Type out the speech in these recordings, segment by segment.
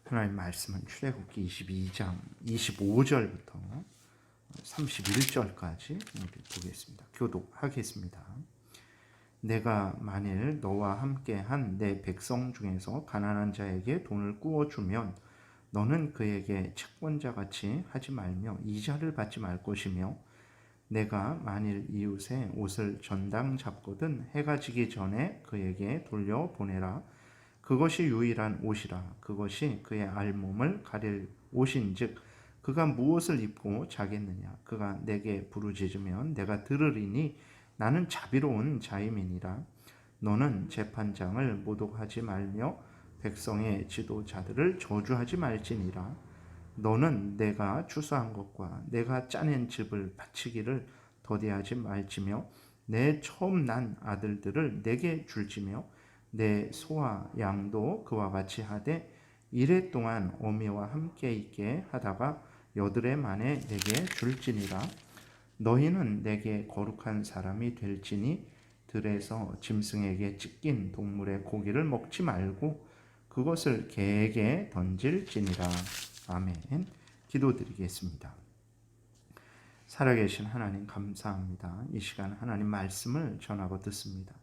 하나님 말씀은 출애굽기 22장 25절부터 31절까지 우리 보겠습니다. 교독하겠습니다. 내가 만일 너와 함께한 내 백성 중에서 가난한 자에게 돈을 꾸어주면 너는 그에게 채권자같이 하지 말며 이자를 받지 말 것이며, 내가 만일 이웃의 옷을 전당 잡거든 해가 지기 전에 그에게 돌려보내라. 그것이 유일한 옷이라. 그것이 그의 알몸을 가릴 옷인즉 그가 무엇을 입고 자겠느냐. 그가 내게 부르짖으면 내가 들으리니 나는 자비로운 자임이니라. 너는 재판장을 모독하지 말며 백성의 지도자들을 저주하지 말지니라. 너는 내가 추수한 것과 내가 짜낸 즙을 바치기를 더디하지 말지며 내 처음 난 아들들을 내게 줄지며 내 소와 양도 그와 같이 하되 이레 동안 어미와 함께 있게 하다가 여드레 만에 내게 줄지니라. 너희는 내게 거룩한 사람이 될지니 들에서 짐승에게 찢긴 동물의 고기를 먹지 말고 그것을 개에게 던질지니라. 아멘. 기도드리겠습니다. 살아계신 하나님 감사합니다. 이 시간 하나님 말씀을 전하고 듣습니다.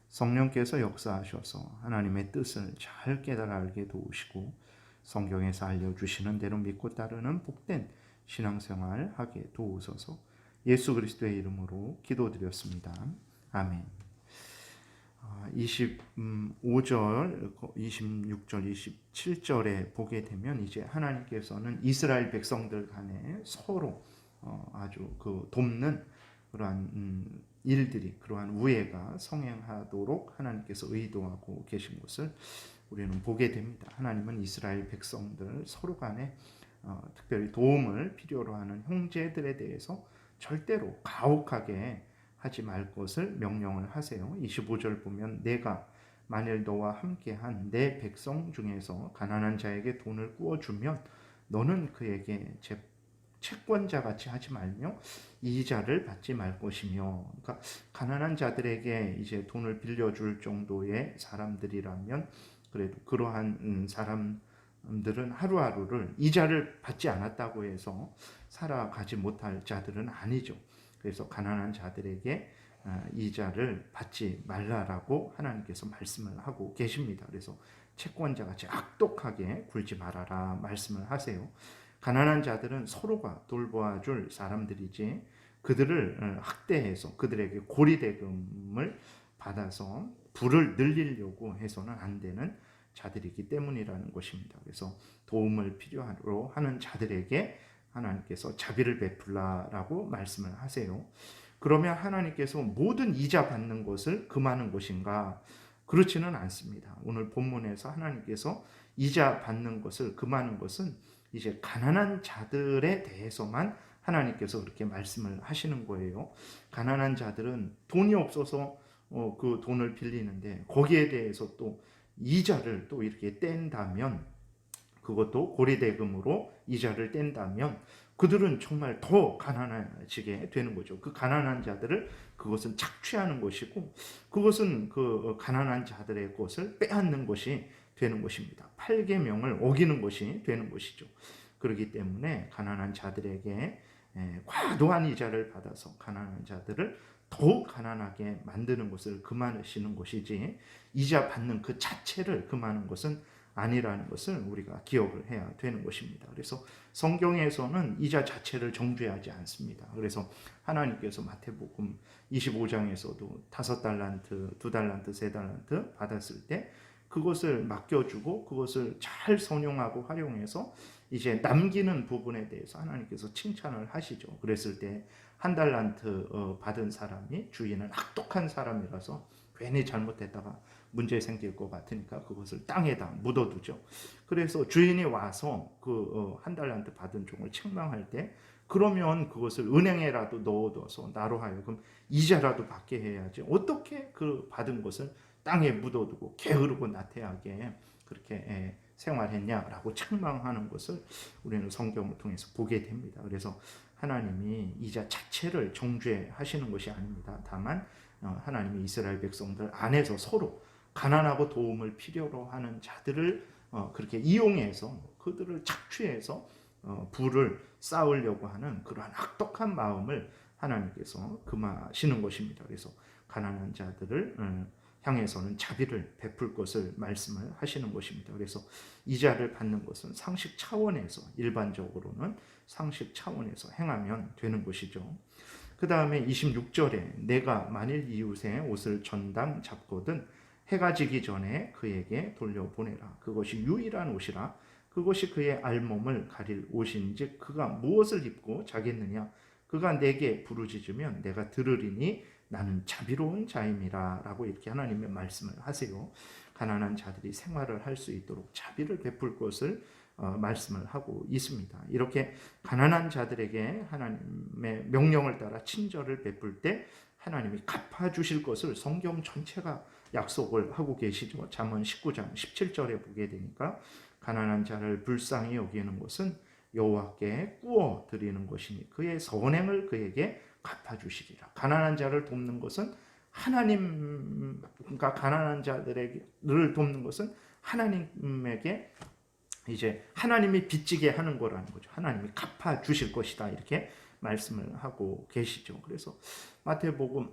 성령께서 역사하셔서 하나님의 뜻을 잘 깨달아 알게 도우시고 성경에서 알려주시는 대로 믿고 따르는 복된 신앙생활 하게 도우소서. 예수 그리스도의 이름으로 기도드렸습니다. 아멘. 25절, 26절, 27절에 보게 되면 이제 하나님께서는 이스라엘 백성들 간에 서로 아주 돕는 그러한 일들이, 그러한 우애가 성행하도록 하나님께서 의도하고 계신 것을 우리는 보게 됩니다. 하나님은 이스라엘 백성들 서로 간에 특별히 도움을 필요로 하는 형제들에 대해서 절대로 가혹하게 하지 말 것을 명령을 하세요. 25절 보면 내가 만일 너와 함께한 내 백성 중에서 가난한 자에게 돈을 꾸어주면 너는 그에게 채권자같이 하지 말며 이자를 받지 말 것이며, 그러니까 가난한 자들에게 이제 돈을 빌려줄 정도의 사람들이라면 그래도 그러한 사람들은 하루하루를 이자를 받지 않았다고 해서 살아가지 못할 자들은 아니죠. 그래서 가난한 자들에게 이자를 받지 말라라고 하나님께서 말씀을 하고 계십니다. 그래서 채권자같이 악독하게 굴지 말아라 말씀을 하세요. 가난한 자들은 서로가 돌보아줄 사람들이지 그들을 학대해서 그들에게 고리대금을 받아서 부를 늘리려고 해서는 안 되는 자들이기 때문이라는 것입니다. 그래서 도움을 필요로 하는 자들에게 하나님께서 자비를 베풀라라고 말씀을 하세요. 그러면 하나님께서 모든 이자 받는 것을 금하는 것인가? 그렇지는 않습니다. 오늘 본문에서 하나님께서 이자 받는 것을 금하는 것은 이제 가난한 자들에 대해서만 하나님께서 그렇게 말씀을 하시는 거예요. 가난한 자들은 돈이 없어서 그 돈을 빌리는데 거기에 대해서 또 이자를 또 이렇게 뗀다면, 그것도 고리대금으로 이자를 뗀다면 그들은 정말 더 가난해지게 되는 거죠. 그 가난한 자들을 그것은 착취하는 것이고 그것은 그 가난한 자들의 것을 빼앗는 것이 되는 것입니다. 팔계명을 어기는 것이 되는 것이죠. 그렇기 때문에 가난한 자들에게 과도한 이자를 받아서 가난한 자들을 더욱 가난하게 만드는 것을 금하시는 것이지 이자 받는 그 자체를 금하는 것은 아니라는 것을 우리가 기억을 해야 되는 것입니다. 그래서 성경에서는 이자 자체를 정죄하지 않습니다. 그래서 하나님께서 마태복음 25장에서도 5달란트, 2달란트, 3달란트 받았을 때 그것을 맡겨주고 그것을 잘 선용하고 활용해서 이제 남기는 부분에 대해서 하나님께서 칭찬을 하시죠. 그랬을 때 1달란트 받은 사람이 주인은 악독한 사람이라서 괜히 잘못했다가 문제 생길 것 같으니까 그것을 땅에다 묻어두죠. 그래서 주인이 와서 그 1달란트 받은 종을 책망할 때 그러면 그것을 은행에라도 넣어둬서 나로 하여금 이자라도 받게 해야지 어떻게 그 받은 것을 땅에 묻어두고 게으르고 나태하게 그렇게 생활했냐라고 책망하는 것을 우리는 성경을 통해서 보게 됩니다. 그래서 하나님이 이자 자체를 정죄하시는 것이 아닙니다. 다만 하나님이 이스라엘 백성들 안에서 서로 가난하고 도움을 필요로 하는 자들을 그렇게 이용해서 그들을 착취해서 부를 쌓으려고 하는 그러한 악독한 마음을 하나님께서 금하시는 것입니다. 그래서 가난한 자들을 향해서는 자비를 베풀 것을 말씀을 하시는 것입니다. 그래서 이자를 받는 것은 상식 차원에서, 일반적으로는 상식 차원에서 행하면 되는 것이죠. 그 다음에 26절에 내가 만일 이웃의 옷을 전당 잡거든 해가 지기 전에 그에게 돌려보내라. 그것이 유일한 옷이라. 그것이 그의 알몸을 가릴 옷인즉 그가 무엇을 입고 자겠느냐. 그가 내게 부르짖으면 내가 들으리니 나는 자비로운 자임이라 라고 이렇게 하나님의 말씀을 하세요. 가난한 자들이 생활을 할 수 있도록 자비를 베풀 것을 말씀을 하고 있습니다. 이렇게 가난한 자들에게 하나님의 명령을 따라 친절을 베풀 때 하나님이 갚아주실 것을 성경 전체가 약속을 하고 계시죠. 잠언 19장 17절에 보게 되니까 가난한 자를 불쌍히 여기는 것은 여호와께 꾸어 드리는 것이니 그의 선행을 그에게 갚아주시리라. 가난한 자를 돕는 것은 하나님, 그러니까 가난한 자들을 돕는 것은 하나님에게 이제 하나님이 빚지게 하는 거라는 거죠. 하나님이 갚아 주실 것이다 이렇게 말씀을 하고 계시죠. 그래서 마태복음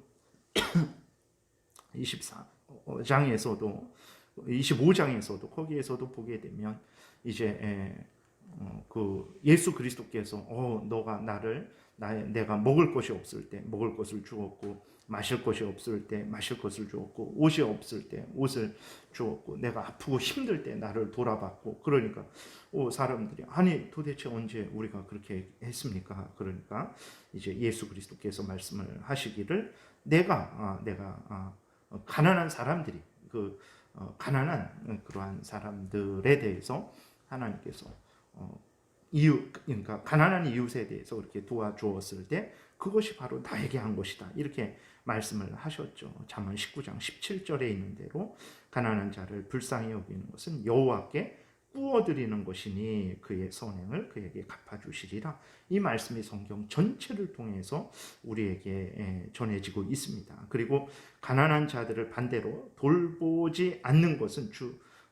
24장에서도 25장에서도 거기에서도 보게 되면 이제 그 예수 그리스도께서 너가 내가 먹을 것이 없을 때 먹을 것을 주었고 마실 것이 없을 때 마실 것을 주었고 옷이 없을 때 옷을 주었고 내가 아프고 힘들 때 나를 돌아봤고 그러니까 사람들이 아니 도대체 언제 우리가 그렇게 했습니까? 그러니까 이제 예수 그리스도께서 말씀을 하시기를 내가 가난한 사람들이 가난한 그러한 사람들에 대해서 하나님께서 그러니까 가난한 이웃에 대해서 그렇게 도와주었을 때 그것이 바로 나에게 한 것이다 이렇게 말씀을 하셨죠. 잠언 19장 17절에 있는 대로 가난한 자를 불쌍히 여기는 것은 여호와께 꾸어드리는 것이니 그의 선행을 그에게 갚아주시리라. 이 말씀이 성경 전체를 통해서 우리에게 전해지고 있습니다. 그리고 가난한 자들을 반대로 돌보지 않는 것은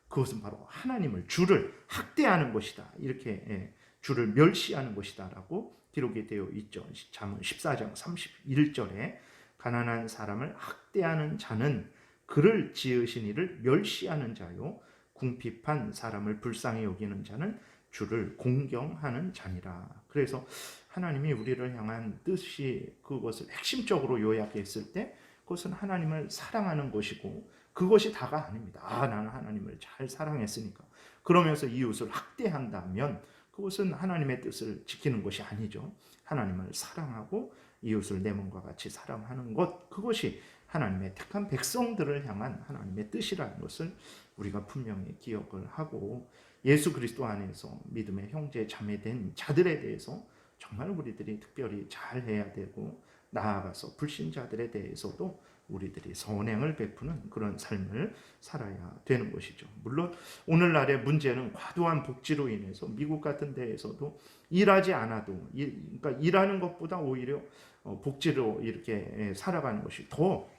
그것은 바로 하나님을 주를 학대하는 것이다. 이렇게 주를 멸시하는 것이다 라고 기록이 되어 있죠. 잠언 14장 31절에 가난한 사람을 학대하는 자는 그를 지으신 이를 멸시하는 자요 궁핍한 사람을 불쌍히 여기는 자는 주를 공경하는 자니라. 그래서 하나님이 우리를 향한 뜻이 그것을 핵심적으로 요약했을 때 그것은 하나님을 사랑하는 것이고 그것이 다가 아닙니다. 나는 하나님을 잘 사랑했으니까 그러면서 이웃을 학대한다면 그것은 하나님의 뜻을 지키는 것이 아니죠. 하나님을 사랑하고 이웃을 내 몸과 같이 사랑하는 것, 그것이 하나님의 택한 백성들을 향한 하나님의 뜻이라는 것을 우리가 분명히 기억을 하고 예수 그리스도 안에서 믿음의 형제 자매된 자들에 대해서 정말 우리들이 특별히 잘해야 되고 나아가서 불신자들에 대해서도 우리들이 선행을 베푸는 그런 삶을 살아야 되는 것이죠. 물론 오늘날의 문제는 과도한 복지로 인해서 미국 같은 데에서도 일하지 않아도 그러니까 일하는 것보다 오히려 복지로 이렇게 살아가는 것이 더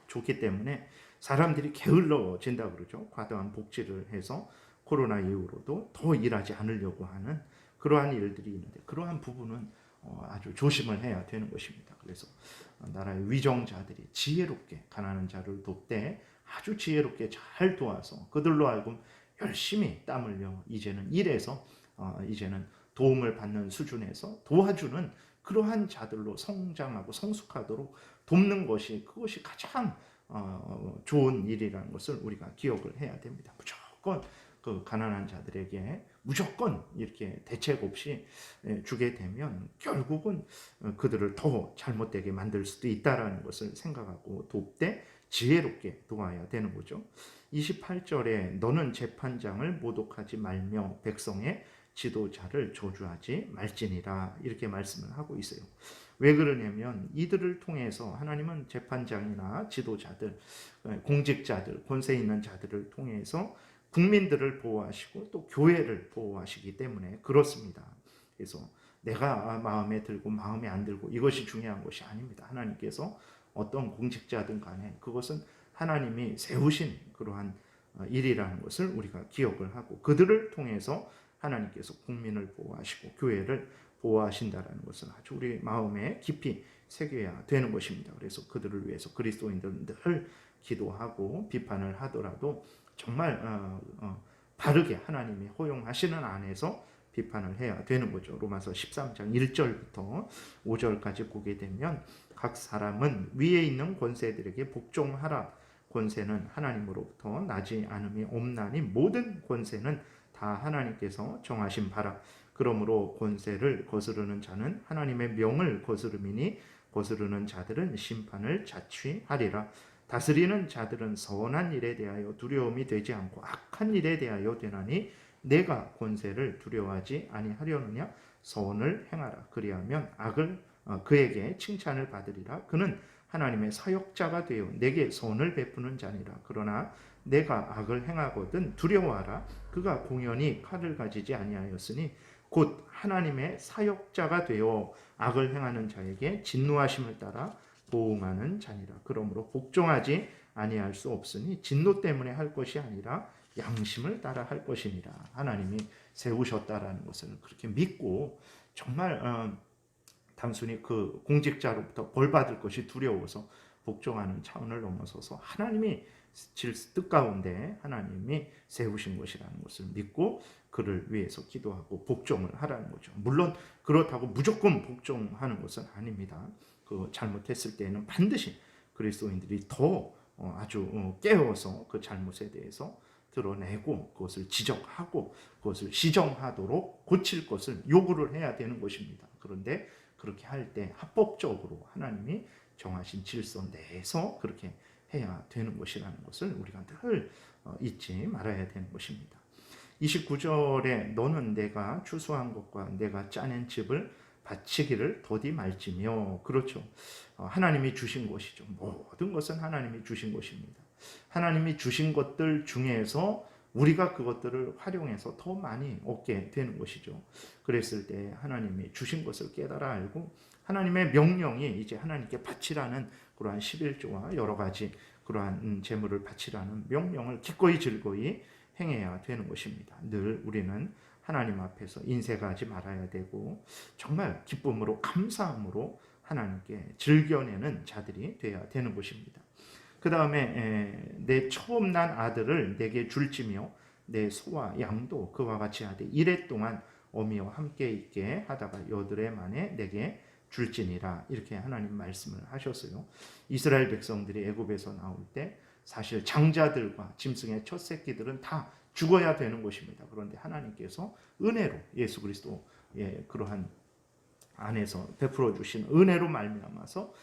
좋기 때문에 사람들이 게을러진다 그러죠. 과도한 복지를 해서 코로나 이후로도 더 일하지 않으려고 하는 그러한 일들이 있는데 그러한 부분은 아주 조심을 해야 되는 것입니다. 그래서 나라의 위정자들이 지혜롭게 가난한 자를 돕되 아주 지혜롭게 잘 도와서 그들로 하여금 열심히 땀 흘려 이제는 일해서 이제는 도움을 받는 수준에서 도와주는 그러한 자들로 성장하고 성숙하도록 돕는 것이 그것이 가장 좋은 일이라는 것을 우리가 기억을 해야 됩니다. 무조건 그 가난한 자들에게 무조건 이렇게 대책 없이 주게 되면 결국은 그들을 더 잘못되게 만들 수도 있다라는 것을 생각하고 돕되 지혜롭게 도와야 되는 거죠. 28절에 너는 재판장을 모독하지 말며 백성의 지도자를 저주하지 말지니라 이렇게 말씀을 하고 있어요. 왜 그러냐면 이들을 통해서 하나님은 재판장이나 지도자들, 공직자들, 권세 있는 자들을 통해서 국민들을 보호하시고 또 교회를 보호하시기 때문에 그렇습니다. 그래서 내가 마음에 들고 마음에 안 들고 이것이 중요한 것이 아닙니다. 하나님께서 어떤 공직자든 간에 그것은 하나님이 세우신 그러한 일이라는 것을 우리가 기억을 하고 그들을 통해서 하나님께서 국민을 보호하시고 교회를 보호하신다라는 것을 아주 우리 마음에 깊이 새겨야 되는 것입니다. 그래서 그들을 위해서 그리스도인들은 늘 기도하고 비판을 하더라도 정말 바르게 하나님이 허용하시는 안에서 비판을 해야 되는 거죠. 로마서 13장 1절부터 5절까지 보게 되면 각 사람은 위에 있는 권세들에게 복종하라. 권세는 하나님으로부터 나지 않음이 없나니 모든 권세는 다 하나님께서 정하신 바라. 그러므로 권세를 거스르는 자는 하나님의 명을 거스름이니 거스르는 자들은 심판을 자취하리라. 다스리는 자들은 선한 일에 대하여 두려움이 되지 않고 악한 일에 대하여 되나니 내가 권세를 두려워하지 아니하려느냐. 선을 행하라. 그리하면 그에게 칭찬을 받으리라. 그는 하나님의 사역자가 되어 내게 선을 베푸는 자니라. 그러나 내가 악을 행하거든 두려워하라. 그가 공연히 칼을 가지지 아니하였으니 곧 하나님의 사역자가 되어 악을 행하는 자에게 진노하심을 따라 보응하는 자니라. 그러므로 복종하지 아니할 수 없으니 진노 때문에 할 것이 아니라 양심을 따라 할 것이니라. 하나님이 세우셨다라는 것을 그렇게 믿고 정말 단순히 그 공직자로부터 벌 받을 것이 두려워서 복종하는 차원을 넘어서서 하나님이 뜻 가운데 하나님이 세우신 것이라는 것을 믿고 그를 위해서 기도하고 복종을 하라는 거죠. 물론 그렇다고 무조건 복종하는 것은 아닙니다. 그 잘못했을 때에는 반드시 그리스도인들이 더 아주 깨어서 그 잘못에 대해서 드러내고 그것을 지적하고 그것을 시정하도록 고칠 것을 요구를 해야 되는 것입니다. 그런데 그렇게 할 때 합법적으로 하나님이 정하신 질서 내에서 그렇게 해야 되는 것이라는 것을 우리가 늘 잊지 말아야 되는 것입니다. 29절에 너는 내가 추수한 것과 내가 짜낸 즙을 바치기를 더디 말지며. 그렇죠. 하나님이 주신 것이죠. 모든 것은 하나님이 주신 것입니다. 하나님이 주신 것들 중에서 우리가 그것들을 활용해서 더 많이 얻게 되는 것이죠. 그랬을 때 하나님이 주신 것을 깨달아 알고 하나님의 명령이 이제 하나님께 바치라는 그러한 11조와 여러 가지 그러한 재물을 바치라는 명령을 기꺼이 즐거이 행해야 되는 것입니다. 늘 우리는 하나님 앞에서 인색하지 말아야 되고 정말 기쁨으로 감사함으로 하나님께 즐겨내는 자들이 되어야 되는 것입니다. 그 다음에 내 처음 난 아들을 내게 줄지며 내 소와 양도 그와 같이 하되 이래 동안 어미와 함께 있게 하다가 여드레 만에 내게 줄지니라. 이렇게 하나님 말씀을 하셨어요. 이스라엘 백성들이 애굽에서 나올 때 사실 장자들과 짐승의 첫 새끼들은 다 죽어야 되는 것입니다. 그런데 하나님께서 은혜로 예수 그리스도의 그러한 안에서 베풀어 주신 은혜로 말미암아서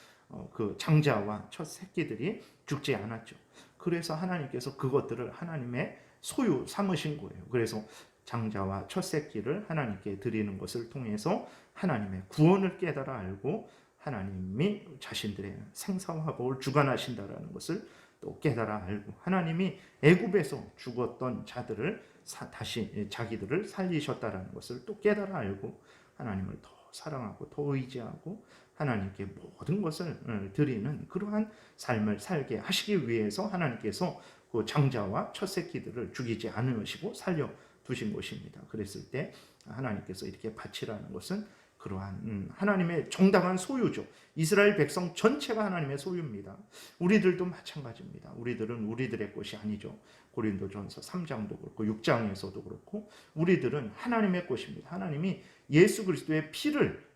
그 장자와 첫 새끼들이 죽지 않았죠. 그래서 하나님께서 그것들을 하나님의 소유 삼으신 거예요. 그래서 장자와 첫 새끼를 하나님께 드리는 것을 통해서 하나님의 구원을 깨달아 알고 하나님이 자신들의 생사와 복을 주관하신다라는 것을 또 깨달아 알고 하나님이 애굽에서 죽었던 자들을 다시 자기들을 살리셨다라는 것을 또 깨달아 알고 하나님을 더 사랑하고 더 의지하고 하나님께 모든 것을 드리는 그러한 삶을 살게 하시기 위해서 하나님께서 그 장자와 첫 새끼들을 죽이지 않으시고 살려 두신 것입니다. 그랬을 때 하나님께서 이렇게 바치라는 것은 그러한 하나님의 정당한 소유죠. 이스라엘 백성 전체가 하나님의 소유입니다. 우리들도 마찬가지입니다. 우리들은 우리들의 것이 아니죠. 고린도전서 3장도 그렇고 6장에서도 그렇고 우리들은 하나님의 것입니다. 하나님이 예수 그리스도의 피를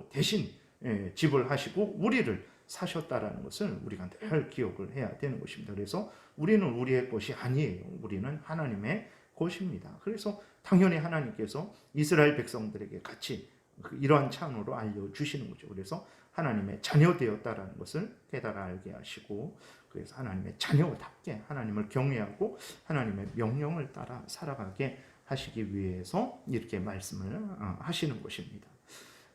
대신 지불하시고 우리를 사셨다라는 것을 우리가 늘 기억을 해야 되는 것입니다. 그래서 우리는 우리의 것이 아니에요. 우리는 하나님의 것입니다. 그래서 당연히 하나님께서 이스라엘 백성들에게 같이 이러한 차원으로 알려주시는 거죠. 그래서 하나님의 자녀 되었다라는 것을 깨달아 알게 하시고 그래서 하나님의 자녀답게 하나님을 경외하고 하나님의 명령을 따라 살아가게 하시기 위해서 이렇게 말씀을 하시는 것입니다.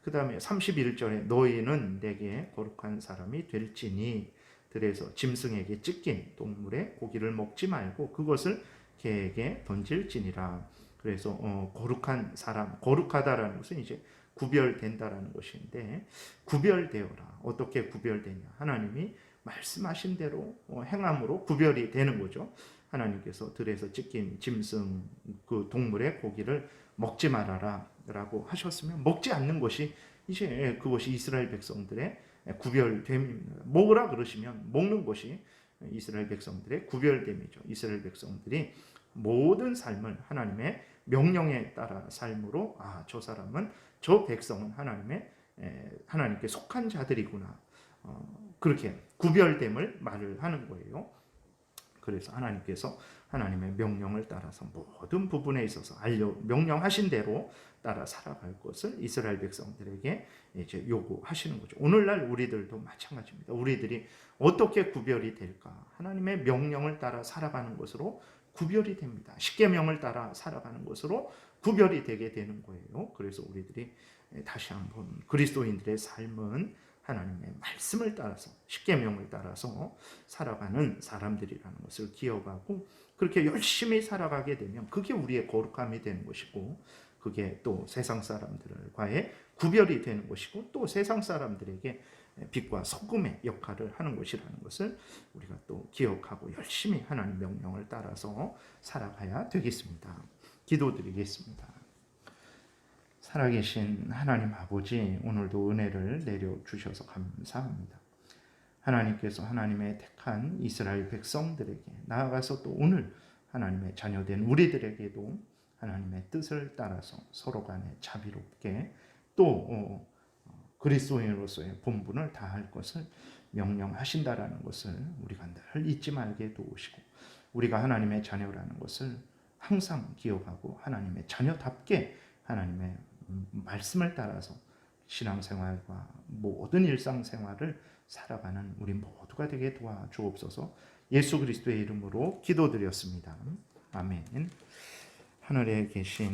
그 다음에 31절에 너희는 내게 거룩한 사람이 될지니 들에서 짐승에게 찢긴 동물의 고기를 먹지 말고 그것을 개에게 던질지니라. 그래서 거룩한 사람, 거룩하다라는 것은 이제 구별된다라는 것인데 구별되어라. 어떻게 구별되냐? 하나님이 말씀하신 대로 행함으로 구별이 되는 거죠. 하나님께서 들에서 찢긴 짐승 그 동물의 고기를 먹지 말아라라고 하셨으면 먹지 않는 것이 이제 그것이 이스라엘 백성들의 구별됨입니다. 먹으라 그러시면 먹는 것이 이스라엘 백성들의 구별됨이죠. 이스라엘 백성들이 모든 삶을 하나님의 명령에 따라 삶으로 저 사람은 저 백성은 하나님께 속한 자들이구나. 그렇게 구별됨을 말을 하는 거예요. 그래서 하나님께서 하나님의 명령을 따라서 모든 부분에 있어서 명령하신 대로 따라 살아갈 것을 이스라엘 백성들에게 이제 요구하시는 거죠. 오늘날 우리들도 마찬가지입니다. 우리들이 어떻게 구별이 될까? 하나님의 명령을 따라 살아가는 것으로 구별이 됩니다. 십계명을 따라 살아가는 것으로 구별이 되게 되는 거예요. 그래서 우리들이 다시 한번 그리스도인들의 삶은 하나님의 말씀을 따라서 십계명을 따라서 살아가는 사람들이라는 것을 기억하고 그렇게 열심히 살아가게 되면 그게 우리의 거룩함이 되는 것이고 그게 또 세상 사람들과의 구별이 되는 것이고 또 세상 사람들에게 빛과 소금의 역할을 하는 것이라는 것을 우리가 또 기억하고 열심히 하나님 명령을 따라서 살아가야 되겠습니다. 기도드리겠습니다. 살아계신 하나님 아버지, 오늘도 은혜를 내려주셔서 감사합니다. 하나님께서 하나님의 택한 이스라엘 백성들에게 나아가서 또 오늘 하나님의 자녀된 우리들에게도 하나님의 뜻을 따라서 서로 간에 자비롭게 또 그리스도인으로서의 본분을 다할 것을 명령하신다라는 것을 우리가 늘 잊지 말게 도우시고 우리가 하나님의 자녀라는 것을 항상 기억하고 하나님의 자녀답게 하나님의 말씀을 따라서 신앙생활과 모든 일상생활을 살아가는 우리 모두가 되게 도와주옵소서. 예수 그리스도의 이름으로 기도드렸습니다. 아멘. 하늘에 계신